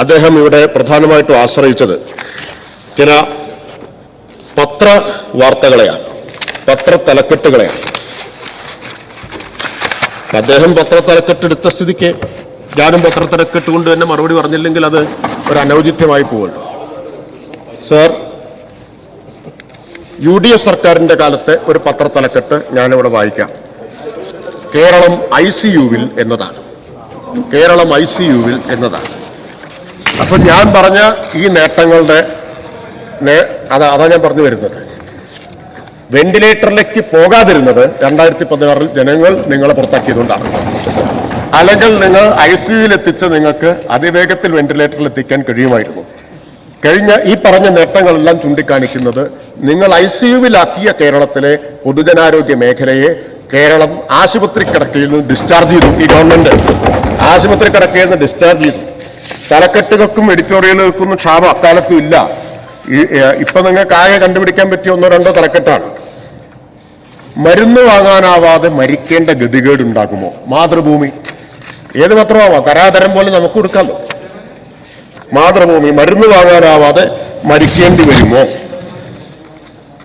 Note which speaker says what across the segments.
Speaker 1: അദ്ദേഹം ഇവിടെ പ്രധാനമായിട്ടും ആശ്രയിച്ചത് ചില പത്രവാർത്തകളെയാണ്, പത്രത്തലക്കെട്ടുകളെയാണ്. അദ്ദേഹം പത്രത്തലക്കെട്ടെടുത്ത സ്ഥിതിക്ക് ഞാനും പത്രത്തലക്കെട്ട് കൊണ്ട് തന്നെ മറുപടി പറഞ്ഞില്ലെങ്കിൽ അത് ഒരു അനൗചിത്യമായി പോകുമല്ലോ. സർ, UDF സർക്കാരിൻ്റെ കാലത്തെ ഒരു പത്രത്തലക്കെട്ട് ഞാനിവിടെ വായിക്കാം. കേരളം ICUവിൽ എന്നതാണ്. കേരളം ICUവിൽ എന്നതാണ്. അപ്പം ഞാൻ പറഞ്ഞ ഈ നേട്ടങ്ങളുടെ അതാ ഞാൻ പറഞ്ഞു വരുന്നത്. വെന്റിലേറ്ററിലേക്ക് പോകാതിരുന്നത് 2016 ജനങ്ങൾ നിങ്ങളെ പുറത്താക്കിയതുകൊണ്ടാണ്. അല്ലെങ്കിൽ നിങ്ങൾ ICUവിൽ എത്തിച്ച് നിങ്ങൾക്ക് അതിവേഗത്തിൽ വെന്റിലേറ്ററിൽ എത്തിക്കാൻ കഴിയുമായിരുന്നു. കഴിഞ്ഞ ഈ പറഞ്ഞ നേട്ടങ്ങളെല്ലാം ചൂണ്ടിക്കാണിക്കുന്നത് നിങ്ങൾ ICUവിലാക്കിയ കേരളത്തിലെ പൊതുജനാരോഗ്യ മേഖലയെ കേരളം ആശുപത്രി കിടക്കയിൽ നിന്ന് ഡിസ്ചാർജ് ചെയ്തു. ഈ ഗവൺമെന്റ് ആശുപത്രി കിടക്കയിൽ നിന്ന് ഡിസ്ചാർജ് ചെയ്തു. തലക്കെട്ടുകൾക്കും എഡിറ്റോറിയലുകൾക്കൊന്നും ക്ഷാമം അക്കാലത്തും ഇല്ല. ഇപ്പൊ നിങ്ങൾക്ക് ആകെ കണ്ടുപിടിക്കാൻ പറ്റിയ 1-2 തലക്കെട്ടാണ്. മരുന്ന് വാങ്ങാനാവാതെ മരിക്കേണ്ട ഗതികേടുണ്ടാകുമോ? മാതൃഭൂമി. ഏത് പത്രമാവാം, തരാതരം പോലെ നമുക്ക് കൊടുക്കാമല്ലോ. മാതൃഭൂമി. മരുന്ന് വാങ്ങാനാവാതെ മരിക്കേണ്ടി വരുമോ?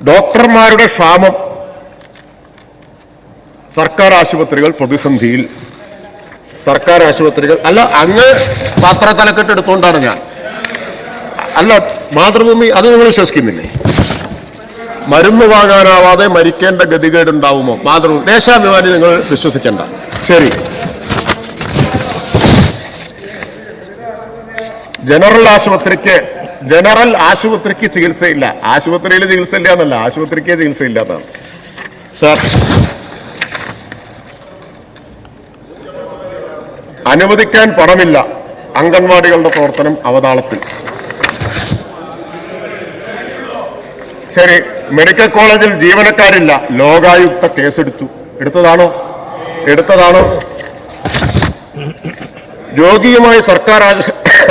Speaker 1: ഡോക്ടർമാരുടെ ക്ഷാമം, സർക്കാർ ആശുപത്രികൾ പ്രതിസന്ധിയിൽ. സർക്കാർ ആശുപത്രികൾ അല്ല, അങ്ങ് പത്രത്തലക്കെട്ട് എടുത്തുകൊണ്ടാണ് ഞാൻ. അല്ല, മാതൃഭൂമി അത് നിങ്ങൾ വിശ്വസിക്കുന്നില്ലേ? മരുന്ന് വാങ്ങാനാവാതെ മരിക്കേണ്ട ഗതികേടുണ്ടാവുമോ? മാതൃഭൂമി. ദേശാഭിമാനി നിങ്ങൾ വിശ്വസിക്കേണ്ട. ശരി. ജനറൽ ആശുപത്രിക്ക് ചികിത്സയില്ല. ആശുപത്രിയിൽ ചികിത്സയില്ല എന്നല്ല, ആശുപത്രിക്ക് ചികിത്സയില്ലാത്തതാണ്. സാർ, അനുവദിക്കാൻ പണമില്ല, അംഗൻവാടികളുടെ പ്രവർത്തനം അവതാളത്തിൽ. ശരി. മെഡിക്കൽ കോളേജിൽ ജീവനക്കാരില്ല, ലോകായുക്ത കേസെടുത്തു. എടുത്തതാണോ? രോഗിയുമായി സർക്കാർ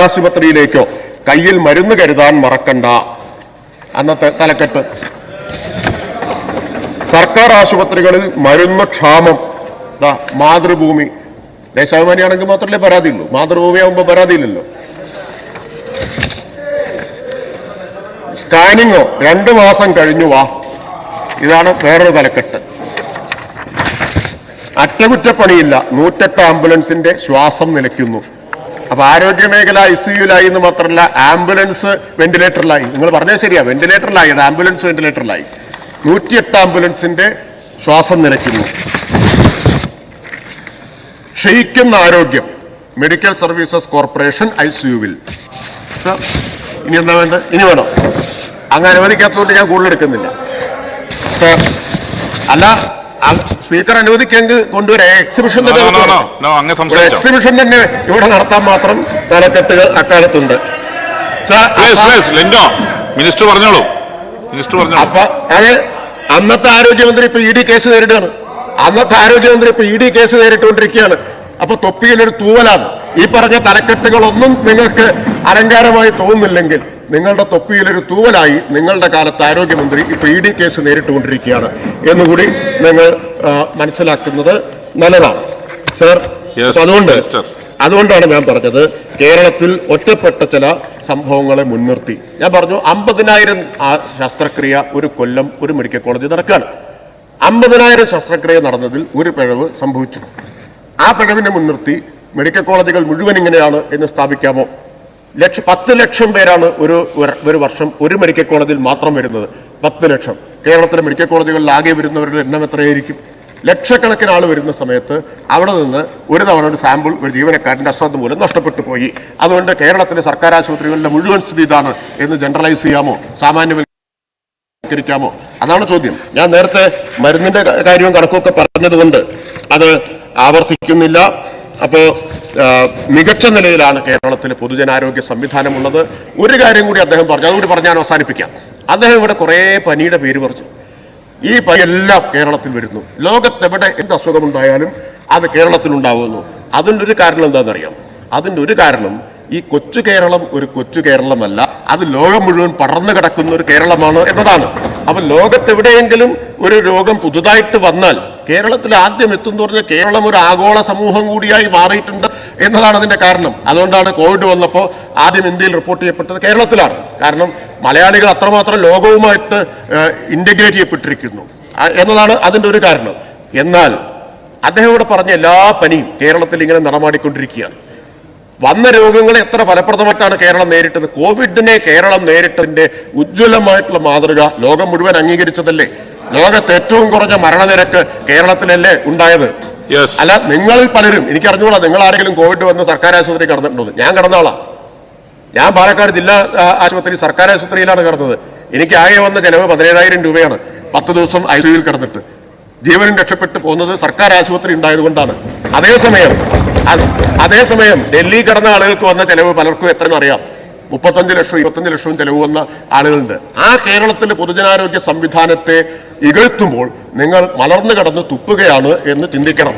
Speaker 1: ആശുപത്രിയിലേക്കോ കയ്യിൽ മരുന്ന് കരുതാൻ മറക്കണ്ട. അന്നത്തെ തലക്കെട്ട്. സർക്കാർ ആശുപത്രികളിൽ മരുന്ന് ക്ഷാമം. മാതൃഭൂമി. ദേശാഭിമാനിയാണെങ്കിൽ മാത്രമല്ലേ പരാതിയുള്ളൂ, മാതൃഭൂമിയാകുമ്പോൾ പരാതിയില്ലല്ലോ. സ്കാനിങ്ങോ 2 മാസം കഴിഞ്ഞു വാ. ഇതാണ് വേറൊരു തലക്കെട്ട്. അറ്റകുറ്റപ്പണിയില്ല, 108 ആംബുലൻസിന്റെ ശ്വാസം നിലയ്ക്കുന്നു. അപ്പൊ ആരോഗ്യ മേഖല ICUവിലായി എന്ന് മാത്രമല്ല, ആംബുലൻസ് വെന്റിലേറ്ററിലായി. നിങ്ങൾ പറഞ്ഞത് ശരിയാ, വെന്റിലേറ്ററിലായി. അത് ആംബുലൻസ് വെന്റിലേറ്ററിലായി. 108 ആംബുലൻസിന്റെ ശ്വാസം നിലയ്ക്കുന്നു. ക്ഷയിക്കുന്ന ആരോഗ്യം, മെഡിക്കൽ സർവീസസ് കോർപ്പറേഷൻ ICUവിൽ. ഇനി എന്താ വേണ്ട? ഇനി വേണോ? അങ്ങ് അനുവദിക്കാത്തതുകൊണ്ട് ഞാൻ കൂടുതൽ എടുക്കുന്നില്ല. അല്ല, സ്പീക്കർ അനുവദിക്കെങ്കിൽ കൊണ്ടുവരാം. എക്സിബിഷൻ തന്നെ ഇവിടെ നടത്താൻ മാത്രം തലക്കെട്ടുകൾ അക്കാലത്തുണ്ട്. അപ്പൊ അത് അന്നത്തെ ആരോഗ്യമന്ത്രി ഇപ്പൊ ED കേസ് നേരിടുകയാണ്. നേരിട്ടുകൊണ്ടിരിക്കുകയാണ്. അപ്പൊ തൊപ്പിയിലൊരു തൂവലാണ്. ഈ പറഞ്ഞ തലക്കെട്ടുകളൊന്നും നിങ്ങൾക്ക് അലങ്കാരമായി തോന്നുന്നില്ലെങ്കിൽ നിങ്ങളുടെ തൊപ്പിയിലൊരു തൂവലായി നിങ്ങളുടെ കാലത്ത് ആരോഗ്യമന്ത്രി ഇപ്പൊ ED കേസ് നേരിട്ടുകൊണ്ടിരിക്കുകയാണ് എന്നുകൂടി നിങ്ങൾ മനസ്സിലാക്കുന്നത് നല്ലതാണ്. സർ, അതുകൊണ്ടാണ് ഞാൻ പറഞ്ഞത് കേരളത്തിൽ ഒറ്റപ്പെട്ട ചില സംഭവങ്ങളെ മുൻനിർത്തി ഞാൻ പറഞ്ഞു. 50,000 ശസ്ത്രക്രിയ ഒരു കൊല്ലം ഒരു മെഡിക്കൽ കോളേജിൽ നടക്കുകയാണ്. 50,000 ശസ്ത്രക്രിയ നടന്നതിൽ ഒരു പിഴവ് സംഭവിച്ചു. ആ പിഴവിനെ മുൻനിർത്തി മെഡിക്കൽ കോളേജുകൾ മുഴുവൻ ഇങ്ങനെയാണ് എന്ന് സ്ഥാപിക്കാമോ? 10 ലക്ഷം പേരാണ് ഒരു വർഷം ഒരു മെഡിക്കൽ കോളേജിൽ മാത്രം വരുന്നത്. 10 ലക്ഷം. കേരളത്തിലെ മെഡിക്കൽ കോളേജുകളിൽ ആകെ വരുന്നവരുടെ എണ്ണം എത്രയായിരിക്കും? ലക്ഷക്കണക്കിന് ആൾ വരുന്ന സമയത്ത് അവിടെ നിന്ന് ഒരു തവണ ഒരു സാമ്പിൾ ഒരു ജീവനക്കാരൻ്റെ അശ്രദ്ധ മൂലം നഷ്ടപ്പെട്ടു പോയി. അതുകൊണ്ട് കേരളത്തിലെ സർക്കാർ ആശുപത്രികളിലെ മുഴുവൻ സ്ഥിതി ഇതാണ് എന്ന് ജനറലൈസ് ചെയ്യാമോ? സാമാന്യവൽക്കരിക്കാമോ? അതാണ് ചോദ്യം. ഞാൻ നേരത്തെ മരുന്നിന്റെ കാര്യവും കണക്കൊക്കെ പറഞ്ഞതുകൊണ്ട് അത് ആവർത്തിക്കുന്നില്ല. അപ്പോൾ മികച്ച നിലയിലാണ് കേരളത്തിലെ പൊതുജനാരോഗ്യ സംവിധാനമുള്ളത്. ഒരു കാര്യം കൂടി അദ്ദേഹം പറഞ്ഞു, അതുകൂടി പറഞ്ഞ് ഞാൻ അവസാനിപ്പിക്കാം. അദ്ദേഹം ഇവിടെ കുറേ പനിയുടെ പേര് പറഞ്ഞു. ഈ പനി എല്ലാം കേരളത്തിൽ വരുന്നു. ലോകത്തെവിടെ എന്ത് അസുഖമുണ്ടായാലും അത് കേരളത്തിലുണ്ടാവുന്നു. അതിൻ്റെ ഒരു കാരണം എന്താണെന്നറിയാം? അതിൻ്റെ ഒരു കാരണം ഈ കൊച്ചു കേരളം ഒരു കൊച്ചു കേരളമല്ല, അത് ലോകം മുഴുവൻ പടർന്നു കിടക്കുന്ന ഒരു കേരളമാണ് എന്നതാണ്. അപ്പൊ ലോകത്തെവിടെയെങ്കിലും ഒരു രോഗം പുതുതായിട്ട് വന്നാൽ കേരളത്തിൽ ആദ്യം എത്തുമെന്ന് പറഞ്ഞാൽ കേരളം ഒരു ആഗോള സമൂഹം കൂടിയായി മാറിയിട്ടുണ്ട്. എന്നതാണ് അതിന്റെ കാരണം. അതുകൊണ്ടാണ് കോവിഡ് വന്നപ്പോൾ ആദ്യം ഇന്ത്യയിൽ റിപ്പോർട്ട് ചെയ്യപ്പെട്ടത് കേരളത്തിലാണ്. കാരണം മലയാളികൾ അത്രമാത്രം ലോകവുമായിട്ട് ഇന്റഗ്രേറ്റ് ചെയ്യപ്പെട്ടിരിക്കുന്നു എന്നതാണ് അതിന്റെ ഒരു കാരണം. എന്നാൽ അദ്ദേഹം ഇവിടെ പറഞ്ഞ എല്ലാ പനിയും കേരളത്തിൽ ഇങ്ങനെ നടമാടിക്കൊണ്ടിരിക്കുകയാണ്. വന്ന രോഗങ്ങളെ എത്ര ഫലപ്രദമായിട്ടാണ് കേരളം നേരിട്ടത്? കോവിഡിനെ കേരളം നേരിട്ടതിന്റെ ഉജ്ജ്വലമായിട്ടുള്ള മാതൃക ലോകം മുഴുവൻ അംഗീകരിച്ചതല്ലേ? ലോകത്ത് ഏറ്റവും കുറഞ്ഞ മരണനിരക്ക് കേരളത്തിലല്ലേ ഉണ്ടായത്? അല്ല, നിങ്ങളിൽ പലരും, എനിക്ക് അറിഞ്ഞുകൂടാ നിങ്ങൾ ആരെങ്കിലും കോവിഡ് വന്ന് സർക്കാർ ആശുപത്രി കിടന്നിട്ടുണ്ടോ? ഞാൻ കിടന്ന ആളാ. ഞാൻ പാലക്കാട് ജില്ലാ ആശുപത്രി സർക്കാർ ആശുപത്രിയിലാണ് കിടന്നത്. എനിക്ക് ആകെ വന്ന ചെലവ് 17,000 രൂപയാണ്. 10 ദിവസം ICUവിൽ കിടന്നിട്ട് ജീവനും രക്ഷപ്പെട്ടു പോകുന്നത് സർക്കാർ ആശുപത്രി ഉണ്ടായതുകൊണ്ടാണ്. അതേസമയം ഡൽഹി കിടന്ന ആളുകൾക്ക് വന്ന ചെലവ് പലർക്കും എത്രയെന്ന് അറിയാം. 35 ലക്ഷം 25 ലക്ഷവും ചെലവ് വന്ന ആളുകളുണ്ട്. ആ കേരളത്തിലെ പൊതുജനാരോഗ്യ സംവിധാനത്തെ ഇകഴ്ത്തുമ്പോൾ നിങ്ങൾ മലർന്നു കിടന്ന് തുപ്പുകയാണ് എന്ന് ചിന്തിക്കണം.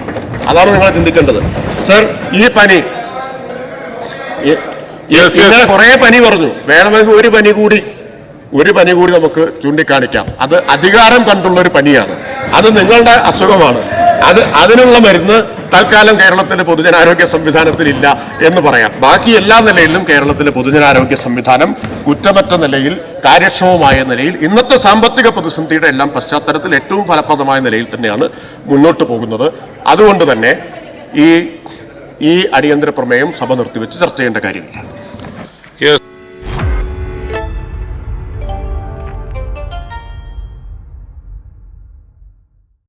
Speaker 1: അതാണ് നിങ്ങൾ ചിന്തിക്കേണ്ടത്. സർ, ഈ പനി കുറെ പനി പറഞ്ഞു. വേണമെങ്കിൽ ഒരു പനി കൂടി നമുക്ക് ചൂണ്ടിക്കാണിക്കാം. അത് അധികാരം കണ്ടുള്ള ഒരു പനിയാണ്. അത് നിങ്ങളുടെ അസുഖമാണ്. അതിനുള്ള മരുന്ന് തൽക്കാലം കേരളത്തിലെ പൊതുജനാരോഗ്യ സംവിധാനത്തിലില്ല എന്ന് പറയാം. ബാക്കി എല്ലാ നിലയിലും കേരളത്തിലെ പൊതുജനാരോഗ്യ സംവിധാനം കുറ്റമറ്റ നിലയിൽ, കാര്യക്ഷമമായ നിലയിൽ, ഇന്നത്തെ സാമ്പത്തിക പ്രതിസന്ധിയുടെ എല്ലാം പശ്ചാത്തലത്തിൽ ഏറ്റവും ഫലപ്രദമായ നിലയിൽ തന്നെയാണ് മുന്നോട്ട് പോകുന്നത്. അതുകൊണ്ട് തന്നെ ഈ അടിയന്തര പ്രമേയം സഭ നിർത്തിവെച്ച് ചർച്ച ചെയ്യേണ്ട കാര്യമില്ല.